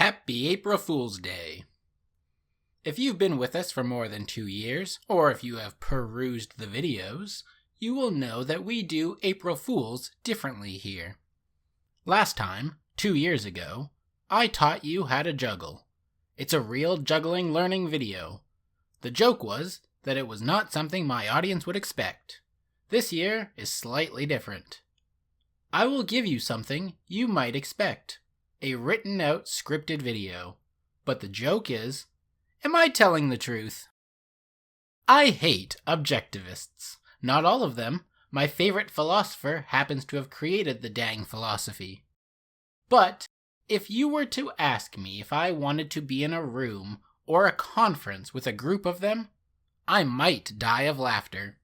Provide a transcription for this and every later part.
Happy April Fool's Day! If you've been with us for more than 2 years, or if you have perused the videos, you will know that we do April Fools differently here. Last time, 2 years ago, I taught you how to juggle. It's a real juggling learning video. The joke was that it was not something my audience would expect. This year is slightly different. I will give you something you might expect. A written out scripted video. But the joke is, am I telling the truth? I hate objectivists. Not all of them. My favorite philosopher happens to have created the dang philosophy. But if you were to ask me if I wanted to be in a room or a conference with a group of them, I might die of laughter.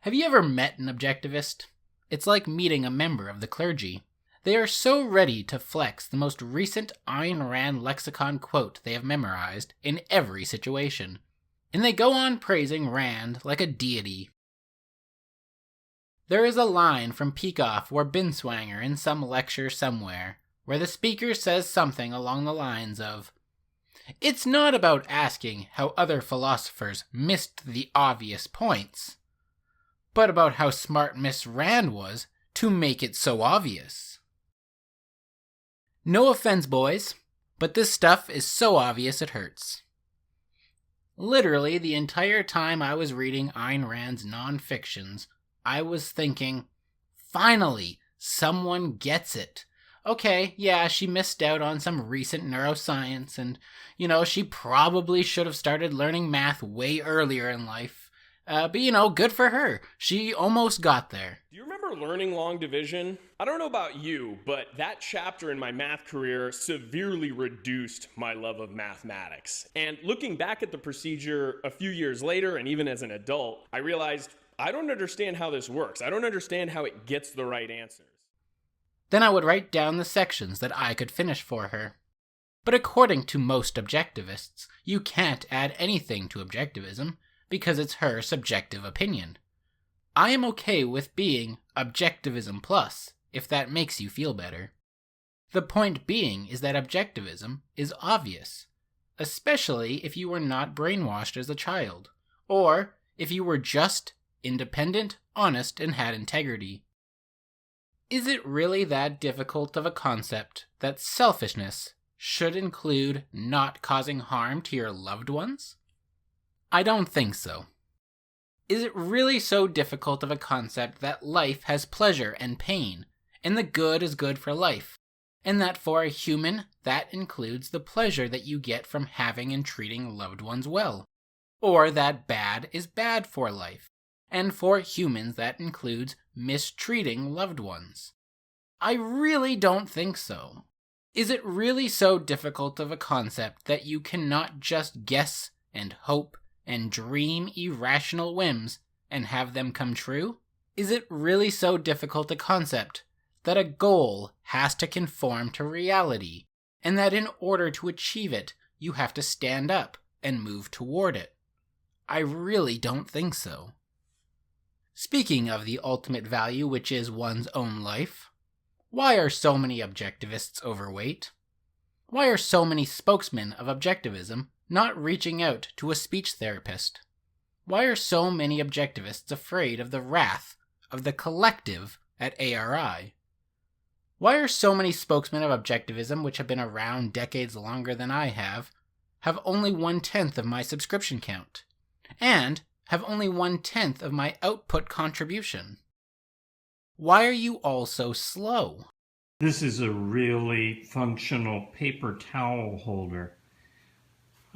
Have you ever met an objectivist? It's like meeting a member of the clergy. They are so ready to flex the most recent Ayn Rand lexicon quote they have memorized in every situation. And they go on praising Rand like a deity. There is a line from Peikoff or Binswanger in some lecture somewhere, where the speaker says something along the lines of, "It's not about asking how other philosophers missed the obvious points, but about how smart Miss Rand was to make it so obvious." No offense, boys, but this stuff is so obvious it hurts. Literally, the entire time I was reading Ayn Rand's non-fictions, I was thinking, finally, someone gets it. Okay, yeah, she missed out on some recent neuroscience, and, she probably should have started learning math way earlier in life. But good for her. She almost got there. Do you remember learning long division? I don't know about you, but that chapter in my math career severely reduced my love of mathematics. And looking back at the procedure a few years later, and even as an adult, I realized I don't understand how this works. I don't understand how it gets the right answers. Then I would write down the sections that I could finish for her. But according to most objectivists, you can't add anything to objectivism, because it's her subjective opinion. I am okay with being Objectivism Plus, if that makes you feel better. The point being is that objectivism is obvious, especially if you were not brainwashed as a child, or if you were just independent, honest, and had integrity. Is it really that difficult of a concept that selfishness should include not causing harm to your loved ones? I don't think so. Is it really so difficult of a concept that life has pleasure and pain, and the good is good for life, and that for a human, that includes the pleasure that you get from having and treating loved ones well, or that bad is bad for life, and for humans that includes mistreating loved ones? I really don't think so. Is it really so difficult of a concept that you cannot just guess and hope and dream irrational whims and have them come true? Is it really so difficult a concept that a goal has to conform to reality, and that in order to achieve it, you have to stand up and move toward it? I really don't think so. Speaking of the ultimate value, which is one's own life, why are so many objectivists overweight? Why are so many spokesmen of objectivism not reaching out to a speech therapist? Why are so many objectivists afraid of the wrath of the collective at ARI? Why are so many spokesmen of objectivism, which have been around decades longer than I have only 1/10 of my subscription count, and have only 1/10 of my output contribution? Why are you all so slow? This is a really functional paper towel holder.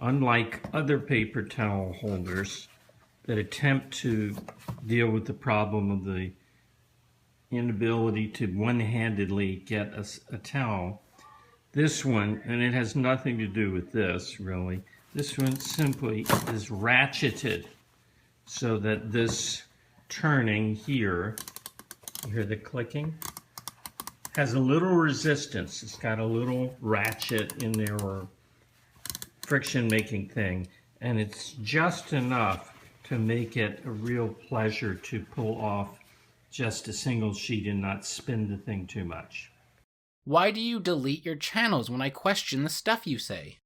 Unlike other paper towel holders that attempt to deal with the problem of the inability to one-handedly get a towel, this one, and it has nothing to do with this really, this one simply is ratcheted so that this turning here, you hear the clicking, has a little resistance. It's got a little ratchet in there or friction making thing, and it's just enough to make it a real pleasure to pull off just a single sheet and not spin the thing too much. Why do you delete your channels when I question the stuff you say?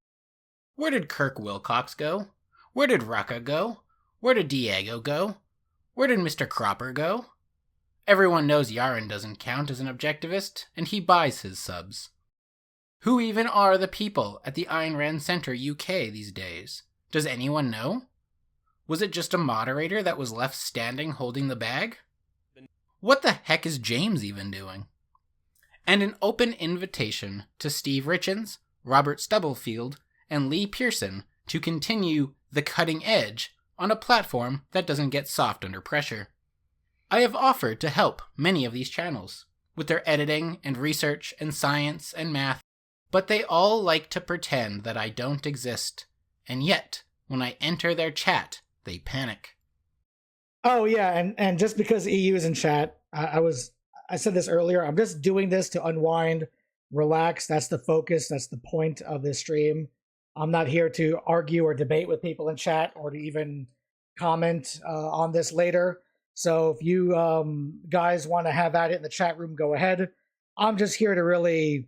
Where did Kirk Wilcox go? Where did Rucka go? Where did Diego go? Where did Mr. Cropper go? Everyone knows Yaren doesn't count as an objectivist, and he buys his subs. Who even are the people at the Ayn Rand Center UK these days? Does anyone know? Was it just a moderator that was left standing holding the bag? What the heck is James even doing? And an open invitation to Steve Richins, Robert Stubblefield, and Lee Pearson to continue the cutting edge on a platform that doesn't get soft under pressure. I have offered to help many of these channels with their editing and research and science and math, but they all like to pretend that I don't exist, and yet, when I enter their chat, they panic. Oh yeah, and just because EU is in chat, I said this earlier, I'm just doing this to unwind, relax. That's the focus, that's the point of this stream. I'm not here to argue or debate with people in chat or to even comment on this later. So if you guys want to have at it in the chat room, go ahead. I'm just here to really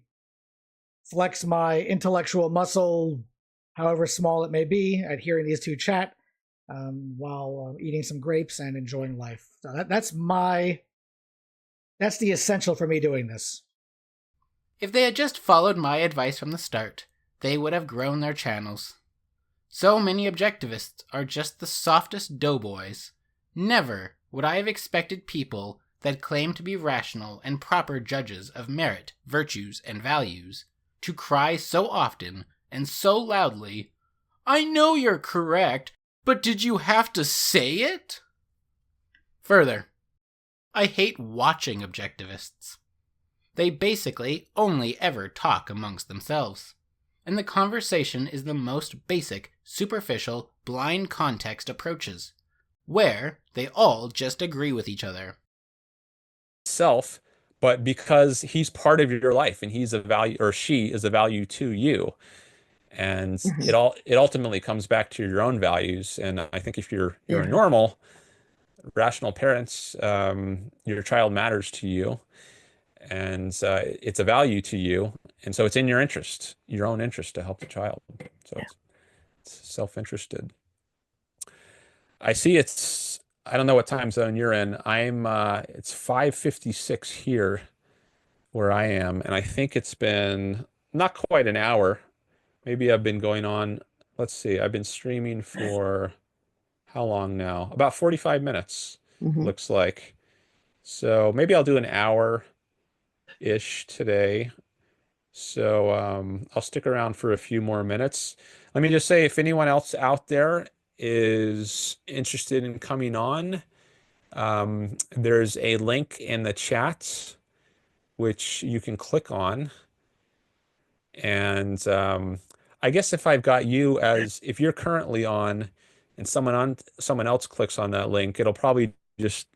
flex my intellectual muscle, however small it may be, at hearing these two chat while eating some grapes and enjoying life. So that's the essential for me doing this. If they had just followed my advice from the start, they would have grown their channels. So many objectivists are just the softest doughboys. Never would I have expected people that claim to be rational and proper judges of merit, virtues, and values to cry so often and so loudly, "I know you're correct, but did you have to say it?" Further, I hate watching objectivists. They basically only ever talk amongst themselves, and the conversation is the most basic, superficial, blind context approaches, where they all just agree with each other. Self, but because he's part of your life and he's a value, or she is a value to you. And it ultimately comes back to your own values. And I think if you're a normal, rational parents, your child matters to you, and it's a value to you, and so it's in your interest, your own interest, to help the child. So it's self-interested. I see I don't know what time zone you're in. It's 5:56 here where I am, and I think it's been not quite an hour. Maybe I've been going on, let's see, I've been streaming for how long now? About 45 minutes, looks like. So maybe I'll do an hour-ish today. So I'll stick around for a few more minutes. Let me just say, if anyone else out there is interested in coming on, there's a link in the chat which you can click on. And I guess if I've got you as, if you're currently on and someone else clicks on that link, it'll probably just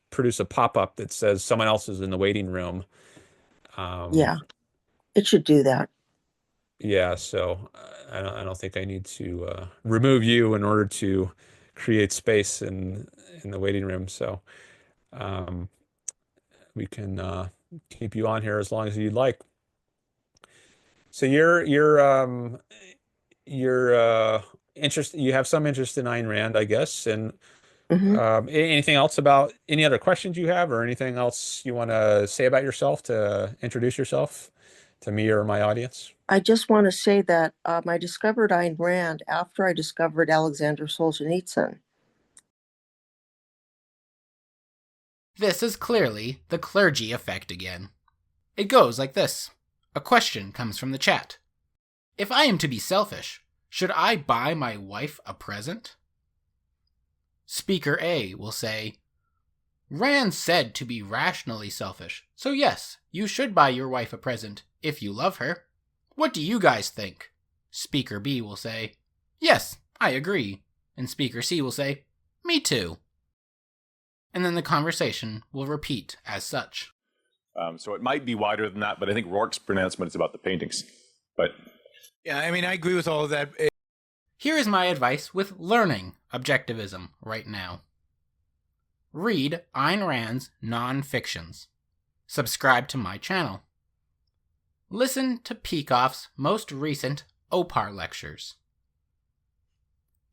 produce a pop-up that says someone else is in the waiting room. Yeah, it should do that. Yeah, so I don't think I need to remove you in order to create space in the waiting room. So we can keep you on here as long as you'd like. So you're interested. You have some interest in Ayn Rand, I guess, and anything else about any other questions you have, or anything else you want to say about yourself to introduce yourself to me or my audience? I just want to say that I discovered Ayn Rand after I discovered Alexander Solzhenitsyn. This is clearly the clergy effect again. It goes like this. A question comes from the chat. If I am to be selfish, should I buy my wife a present? Speaker A will say, Rand said to be rationally selfish, so yes, you should buy your wife a present if you love her. What do you guys think? Speaker B will say, yes, I agree. And Speaker C will say, me too. And then the conversation will repeat as such. So it might be wider than that, but I think Rourke's pronouncement is about the paintings. But yeah, I mean, I agree with all of that. Here is my advice with learning objectivism right now. Read Ayn Rand's non-fictions. Subscribe to my channel. Listen to Peikoff's most recent OPAR lectures.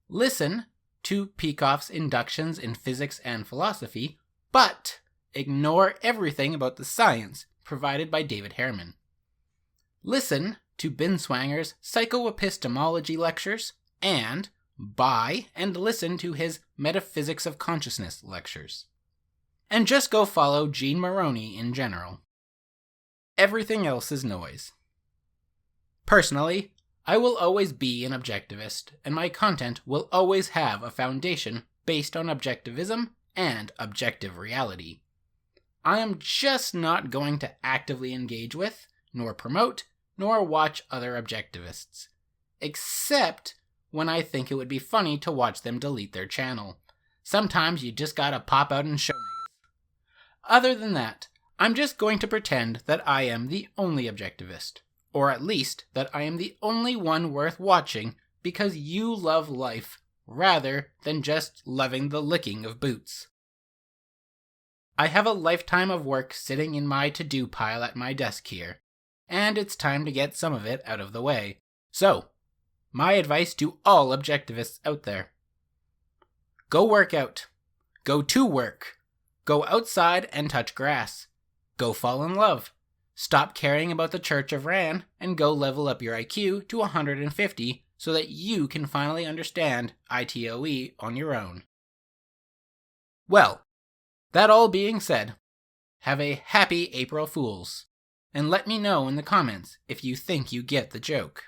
Listen to Peikoff's inductions in physics and philosophy, but ignore everything about the science provided by David Herman. Listen to Binswanger's psychoepistemology lectures, and buy and listen to his Metaphysics of Consciousness lectures. And just go follow Gene Moroney in general. Everything else is noise. Personally, I will always be an objectivist, and my content will always have a foundation based on objectivism and objective reality. I am just not going to actively engage with, nor promote, nor watch other objectivists, except when I think it would be funny to watch them delete their channel. Sometimes you just gotta pop out and show niggas. Other than that, I'm just going to pretend that I am the only objectivist, or at least that I am the only one worth watching because you love life rather than just loving the licking of boots. I have a lifetime of work sitting in my to-do pile at my desk here, and it's time to get some of it out of the way. So, my advice to all objectivists out there: go work out. Go to work. Go outside and touch grass. Go fall in love. Stop caring about the Church of Ran and go level up your IQ to 150 so that you can finally understand ITOE on your own. Well, that all being said, have a happy April Fools, and let me know in the comments if you think you get the joke.